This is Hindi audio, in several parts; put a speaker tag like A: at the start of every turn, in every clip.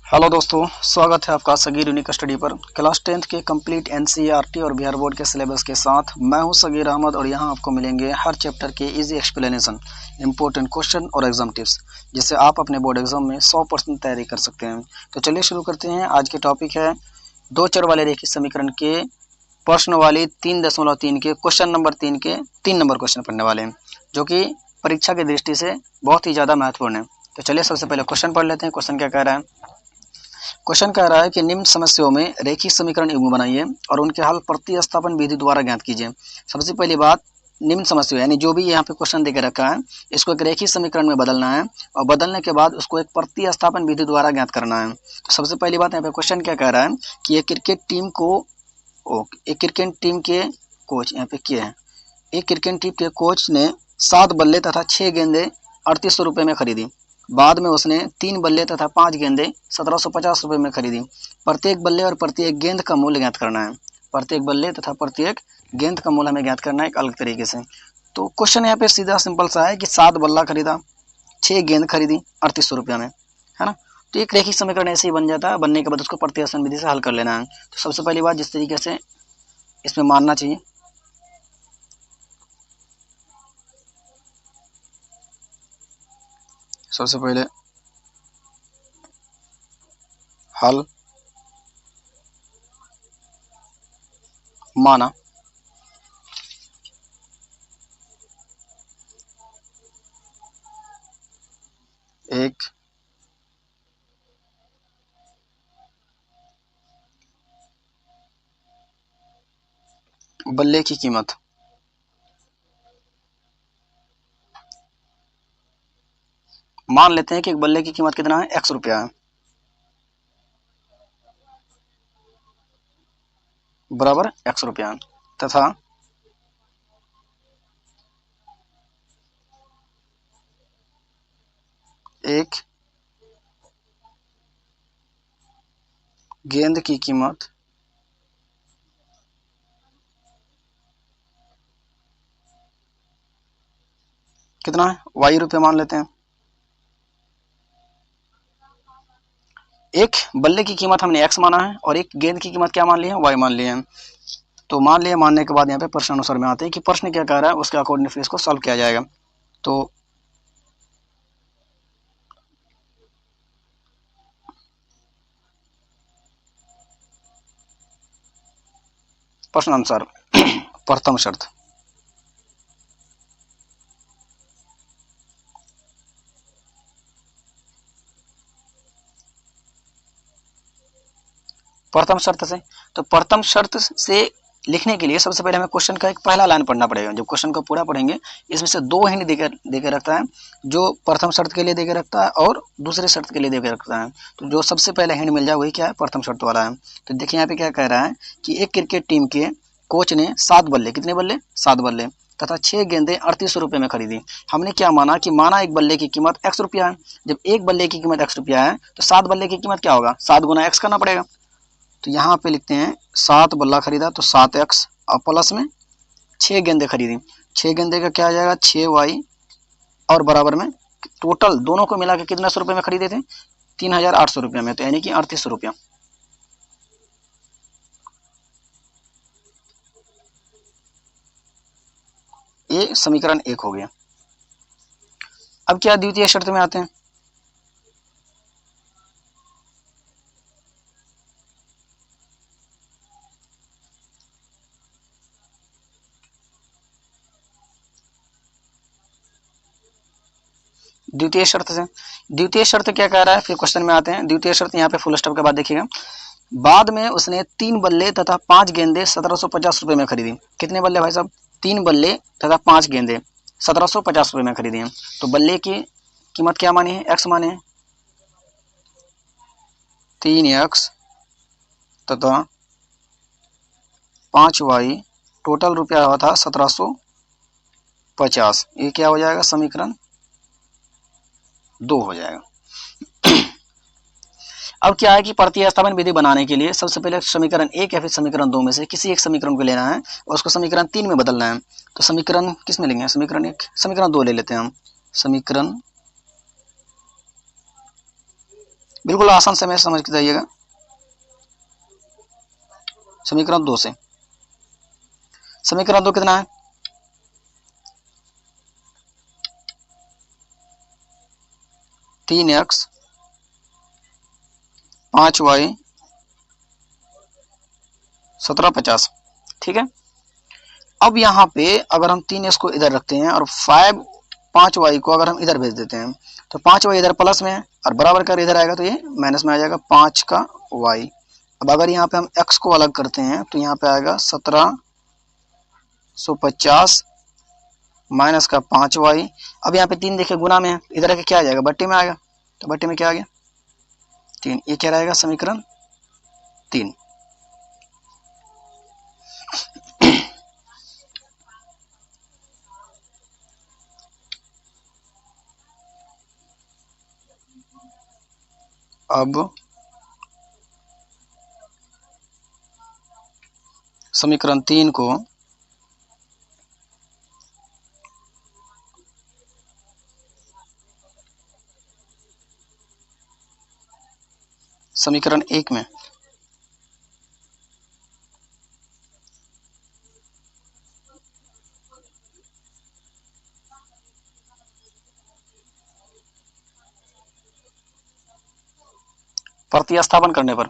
A: हेलो दोस्तों, स्वागत है आपका सगीर यूनिक स्टडी पर। क्लास 10th के कंप्लीट एनसीईआरटी और बिहार बोर्ड के सिलेबस के साथ मैं हूं सगीर अहमद और यहां आपको मिलेंगे हर चैप्टर के इजी एक्सप्लेनेशन, इंपॉर्टेंट क्वेश्चन और एग्जाम टिप्स, जिससे आप अपने बोर्ड एग्जाम में 100% तैयारी कर सकते हैं। तो चलिए शुरू करते हैं। आज के टॉपिक है दो चर वाले रेखीय समीकरण के प्रश्न वाली 3.3 के क्वेश्चन नंबर 3 के 3 नंबर क्वेश्चन पढ़ने वाले हैं, जो कि परीक्षा की दृष्टि से बहुत ही ज़्यादा महत्वपूर्ण है। तो चलिए सबसे पहले क्वेश्चन पढ़ लेते हैं। क्वेश्चन क्या कह रहा है? क्वेश्चन कह रहा है कि निम्न समस्याओं में रेखीय समीकरण युग्म बनाइए और उनके हल प्रतिस्थापन विधि द्वारा ज्ञात कीजिए। सबसे पहली बात, निम्न समस्या यानी जो भी यहाँ पे क्वेश्चन देकर रखा है, इसको एक रेखीय समीकरण में बदलना है और बदलने के बाद उसको एक प्रतिस्थापन विधि द्वारा ज्ञात करना है। तो सबसे पहली बात, यहाँ पे क्वेश्चन क्या कह रहा है कि एक क्रिकेट टीम के कोच यहाँ पे क्या है, एक क्रिकेट टीम के कोच ने 7 बल्ले तथा 6 गेंदें 3800 रुपये में खरीदी। बाद में उसने 3 बल्ले तथा 5 गेंदें 1750 रुपये में खरीदी। प्रत्येक बल्ले और प्रत्येक गेंद का मूल्य ज्ञात करना है। प्रत्येक बल्ले तथा प्रत्येक गेंद का मूल्य हमें ज्ञात करना है एक अलग तरीके से। तो क्वेश्चन यहाँ पे सीधा सिंपल सा है कि 7 बल्ला खरीदा, 6 गेंद खरीदी 3800 रुपये में, है ना। तो एक रेखीय समीकरण ऐसे ही बन जाता है। बनने के बाद उसको प्रतिस्थापन विधि से हल कर लेना है। तो सबसे पहली बात, जिस तरीके से इसमें मानना चाहिए, सबसे पहले हल माना, एक बल्ले की कीमत मान लेते हैं कि एक बल्ले की कीमत कितना है, x रुपया है, बराबर x रुपया, तथा एक गेंद की कीमत कितना है, y रुपये मान लेते हैं। एक बल्ले की कीमत हमने x माना है और एक गेंद की कीमत क्या मान ली है, y मान ली है। तो मान लिया, मानने के बाद यहाँ पे प्रश्न अनुसार में आते हैं कि प्रश्न क्या कह रहा है, उसके अकॉर्डिंग फिर इसको सॉल्व किया जाएगा। तो प्रश्न अनुसार प्रथम शर्त, प्रथम शर्त से, तो प्रथम शर्त से लिखने के लिए सबसे पहले हमें क्वेश्चन का एक पहला लाइन पढ़ना पड़ेगा। जब क्वेश्चन को पूरा पढ़ेंगे, इसमें से 2 हिंट देकर रखता है, जो प्रथम शर्त के लिए देकर रखता है और दूसरे शर्त के लिए देकर रखता है। तो जो सबसे पहले हिंट मिल जाए वही क्या है, प्रथम शर्त वाला है। तो देखिए यहाँ पे क्या कह रहा है कि एक क्रिकेट टीम के कोच ने 7 बल्ले, कितने बल्ले, 7 बल्ले तथा 6 गेंदें 3800 रुपये में खरीदी। हमने क्या माना कि माना एक बल्ले की कीमत x रुपया है। जब एक बल्ले की कीमत x रुपया है तो 7 बल्ले की कीमत क्या होगा, 7 गुना x करना पड़ेगा। तो यहाँ पे लिखते हैं 7 बल्ला खरीदा तो 7x और प्लस में 6 गेंदे खरीदी। 6 गेंदे का क्या आ जाएगा, 6y, और बराबर में टोटल दोनों को मिला के कितना सौ रुपये में खरीदे थे, 3800 रुपये में, तो यानी कि 3800 रुपया। ये समीकरण 1 हो गया। अब क्या द्वितीय शर्त में आते हैं। द्वितीय शर्त से, द्वितीय शर्त क्या कह रहा है, फिर क्वेश्चन में आते हैं। द्वितीय शर्त यहाँ पे फुल स्टॉप के बाद देखिएगा, बाद में उसने 3 बल्ले तथा 5 गेंदे 1750 रुपये में खरीदी। कितने बल्ले भाई साहब, 3 बल्ले तथा 5 गेंदे 1750 रुपये में खरीदी हैं। तो बल्ले की कीमत क्या मानी है, x माने हैं, 3x तथा 5y, टोटल रुपया हुआ था 1750। ये क्या हो जाएगा, समीकरण 2 हो जाएगा। अब क्या है कि प्रतिस्थापन विधि बनाने के लिए सबसे पहले समीकरण 1 या फिर समीकरण 2 में से किसी एक समीकरण को लेना है और उसको समीकरण 3 में बदलना है। तो समीकरण किस में लेंगे, समीकरण 1, समीकरण 2 ले लेते हैं हम। समीकरण बिल्कुल आसान से मैं समझ के जाइएगा। समीकरण 2 से, समीकरण 2 कितना है, 3x 5y 1750, ठीक है। अब यहाँ पे अगर हम 3x को इधर रखते हैं और 5y को अगर हम इधर भेज देते हैं तो 5y इधर प्लस में है और बराबर कर इधर आएगा तो ये माइनस में आ जाएगा 5 का y। अब अगर यहाँ पे हम x को अलग करते हैं तो यहाँ पे आएगा 1750 माइनस का 5y। अब यहाँ पे 3 देखिए गुना में है, इधर आके क्या आ जाएगा, बट्टे में आएगा, तो बट्टे में क्या आ गया 3। ये क्या रहेगा समीकरण 3। अब समीकरण 3 को समीकरण 1 में प्रतिस्थापन करने पर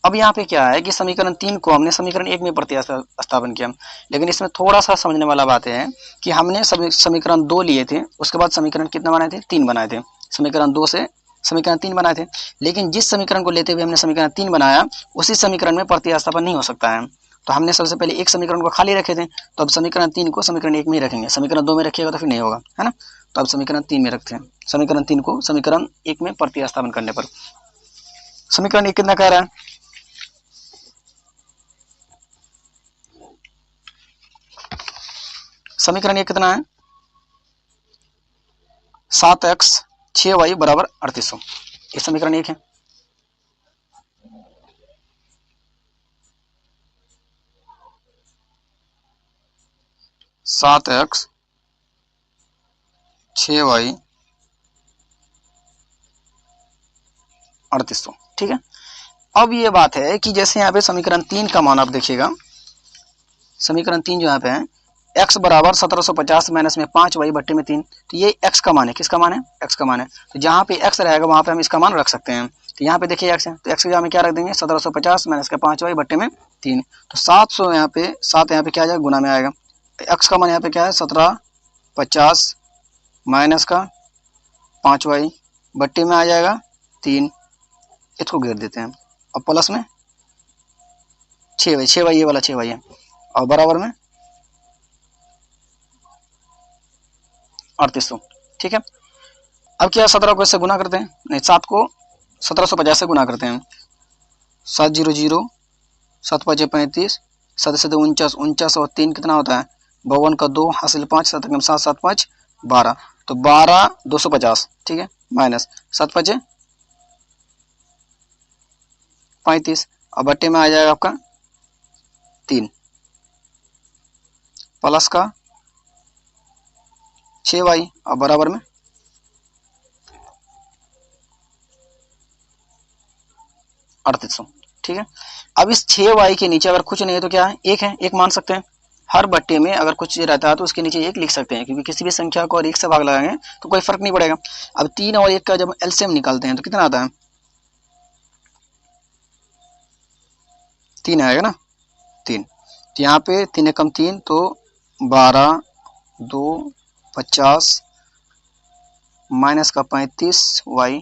A: अब यहाँ पे क्या है कि समीकरण 3 को हमने समीकरण 1 में प्रतिस्थापन किया, लेकिन इसमें थोड़ा सा समझने वाला बात है कि हमने समीकरण 2 लिए थे, उसके बाद समीकरण कितना बनाए थे, 3 बनाए थे। समीकरण 2 से समीकरण 3 बनाए थे, लेकिन जिस समीकरण को लेते हुए हमने समीकरण 3 बनाया उसी समीकरण में प्रतिस्थापन नहीं हो सकता है। तो हमने सबसे पहले एक समीकरण को खाली रखे थे, तो अब समीकरण 3 को समीकरण 1 में ही रखेंगे। समीकरण 2 में रखिएगा तो फिर नहीं होगा, है ना। तो अब समीकरण 3 में रखते हैं, समीकरण 3 को समीकरण 1 में प्रतिस्थापन करने पर समीकरण 1 कितना कह रहा है, समीकरण 1 कितना है 7x 6y बराबर 3800। ये समीकरण 1 है। सात एक्स 6y 3800, ठीक है। अब ये बात है कि जैसे यहाँ पे समीकरण 3 का मान आप देखिएगा, समीकरण 3 जो यहाँ पे है x बराबर 1750 माइनस में 5y बट्टे में 3, तो ये x का मान है, किसका मान है, x का मान है। तो जहाँ पे x रहेगा वहाँ पे हम इसका मान रख सकते हैं। तो यहाँ पे देखिए x है, तो x की जगह में क्या रख देंगे 1750 माइनस का 5y बट्टे में 3, तो 700 यहाँ पे 7 यहाँ पे क्या आ जाएगा गुना में आएगा। x का मान यहाँ पे क्या है 1750 माइनस का 5y बट्टे में आ जाएगा 3, इसको घेर देते हैं। अब प्लस में 6y ये वाला 6y है और बराबर में 3800, ठीक है। अब क्या 17 को इससे गुना करते हैं, नहीं 7 को 1750 से गुना करते हैं। 700 7 5 35 7 से 49 49 और 3 कितना होता है 52 का 2 हासिल 5 7 7 7 5 12, तो 12 250, ठीक है, माइनस 7 5 35 और बट्टे में आ जाएगा आपका 3 प्लस का 6y और बराबर में 3800, ठीक है। अब इस 6y के नीचे अगर कुछ नहीं है तो क्या है, एक है, एक मान सकते हैं। हर बट्टे में अगर कुछ रहता है तो उसके नीचे एक लिख सकते हैं, क्योंकि किसी भी संख्या को और एक से भाग लगाएंगे तो कोई फर्क नहीं पड़ेगा। अब 3 और 1 का जब एलसीएम निकालते हैं तो कितना आता है 3 आएगा ना, 3। तो यहाँ पे 3 कम 3 तो 12 2 50 माइनस का 35y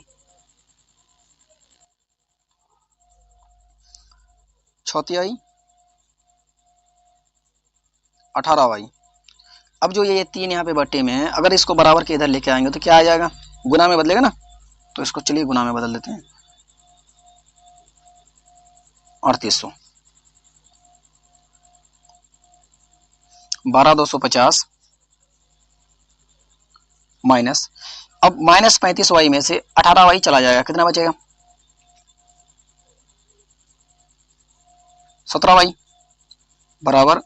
A: 6 18y। अब जो ये 3 यहाँ पे बट्टे में है, अगर इसको बराबर के इधर लेके आएंगे तो क्या आ जाएगा, गुना में बदलेगा ना, तो इसको चलिए गुना में बदल देते हैं 3800 12 250 माइनस, अब माइनस 35y में से 18y चला जाएगा, कितना बचेगा 17y बराबर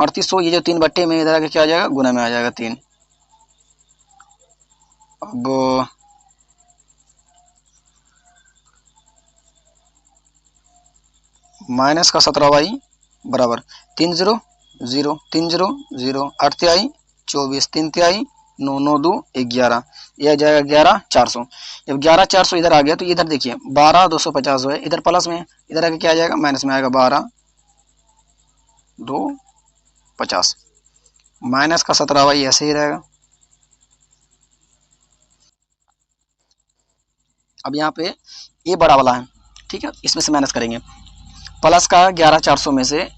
A: 3800, ये जो 3 बट्टे में इधर आके क्या आ जाएगा, गुना में आ जाएगा 3। अब माइनस का 17y बराबर 3 0 0 3 0 0 8 तिहाई 24 3 तिहाई 9 9 2 11, यह आ जाएगा 11,400। जब 11,400 इधर आ गया तो इधर देखिए 12,250 है, इधर प्लस में, इधर आके क्या आ जाएगा, माइनस में आएगा 12,250। माइनस का 17y ऐसे ही रहेगा। अब यहाँ पे ये बड़ा वाला है, ठीक है, इसमें से माइनस करेंगे। प्लस का 11,400 में से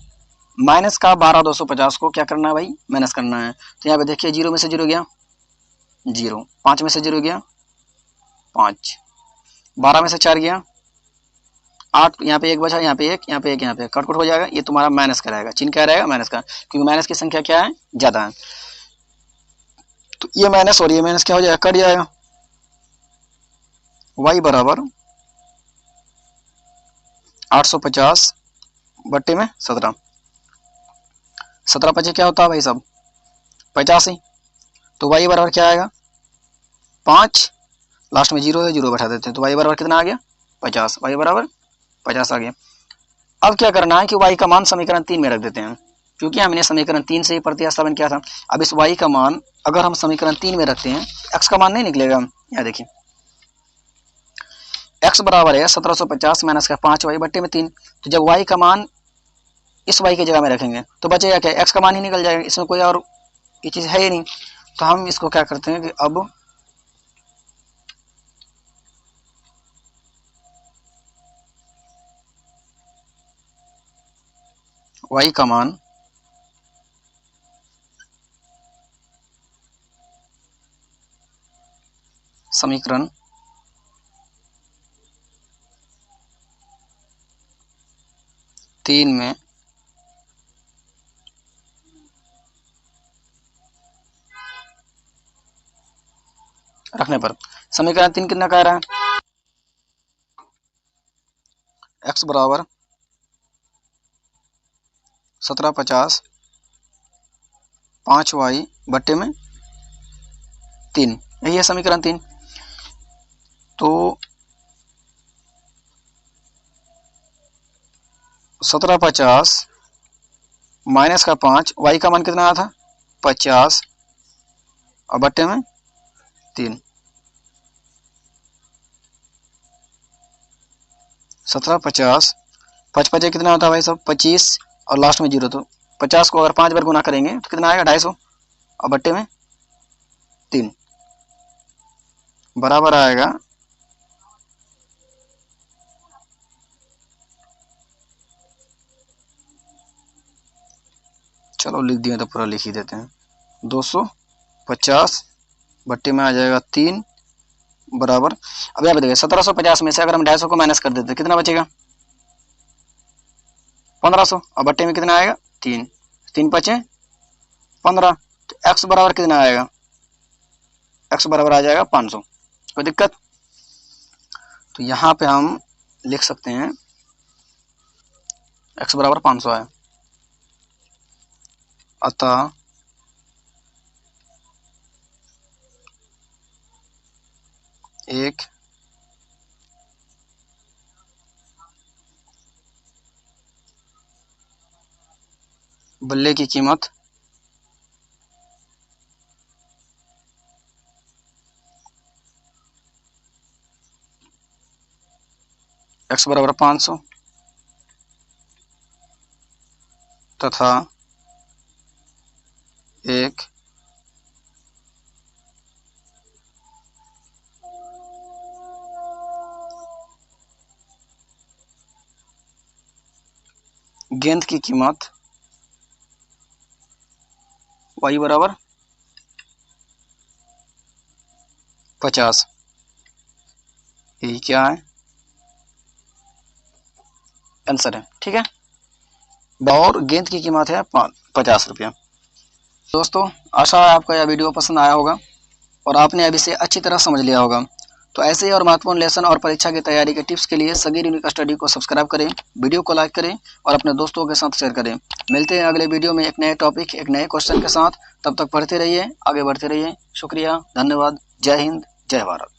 A: माइनस का 12,250 को क्या करना है भाई, माइनस करना है। तो यहाँ पे देखिए 0 में से 0 गया 0, 5 में से 0 गया 5, 12 में से 4 गया 8, यहाँ पे 1 बचा, यहाँ पे 1, यहाँ पे 1, यहाँ पे कट हो जाएगा। ये तुम्हारा माइनस का रहेगा, चिन्ह क्या रहेगा, माइनस का, क्योंकि माइनस की संख्या क्या है, ज्यादा है। तो ये माइनस और ये माइनस क्या हो जाएगा, कट जाएगा। y बराबर 850 बट्टे में 17, 17 पचे क्या होता है भाई साहब, 85। तो y बराबर क्या आएगा, 5, लास्ट में 0 है, 0 बैठा देते हैं, तो y बराबर कितना आ गया, 50। y बराबर 50 आ गया। अब क्या करना है कि y का मान समीकरण 3 में रख देते हैं, क्योंकि हमने समीकरण 3 से ही प्रतिस्थापन किया था। अब इस y का मान अगर हम समीकरण 3 में रखते हैं, x का मान नहीं निकलेगा। यहाँ देखिए x बराबर है 1750 माइनस का 5y बट्टे में 3। तो जब y का मान इस y की जगह में रखेंगे तो बचेगा क्या, x का मान ही निकल जाएगा, इसमें कोई और ये चीज़ है ही नहीं। तो हम इसको क्या करते हैं कि अब y का मान समीकरण 3 में रखने पर समीकरण 3 कितना कह रहा है, x बराबर 1750 5y बट्टे में 3, यही है समीकरण 3। तो 1750 माइनस का 5, y का मान कितना आया था 50 और बट्टे में 3, 1750 5 5 कितना होता है भाई साहब 25 और लास्ट में 0, तो 50 को अगर 5 बार गुना करेंगे तो कितना आएगा 250 और बट्टे में 3 बराबर आएगा चलो लिख दिए तो पूरा लिख ही देते हैं, 250 बट्टे में आ जाएगा 3 बराबर। अब यहाँ पे देखिए 1750 में से अगर हम 250 को माइनस कर देते कितना बचेगा 1500 और बट्टे में कितना आएगा 3, 3 पचे 15। तो x बराबर कितना आएगा, x बराबर आ जाएगा 500। कोई दिक्कत। तो यहाँ पे हम लिख सकते हैं x बराबर 500 है, अतः एक बल्ले की कीमत x बराबर 500 तथा एक गेंद की कीमत y बराबर 50, यही क्या है आंसर है, ठीक है। और गेंद की कीमत है 50 रुपया। दोस्तों आशा है आपको यह वीडियो पसंद आया होगा और आपने अब इसे अच्छी तरह समझ लिया होगा। तो ऐसे ही और महत्वपूर्ण लेसन और परीक्षा की तैयारी के टिप्स के लिए सगीर यूनिक स्टडी को सब्सक्राइब करें, वीडियो को लाइक करें और अपने दोस्तों के साथ शेयर करें। मिलते हैं अगले वीडियो में एक नए टॉपिक, एक नए क्वेश्चन के साथ। तब तक पढ़ते रहिए, आगे बढ़ते रहिए। शुक्रिया, धन्यवाद, जय हिंद, जय भारत।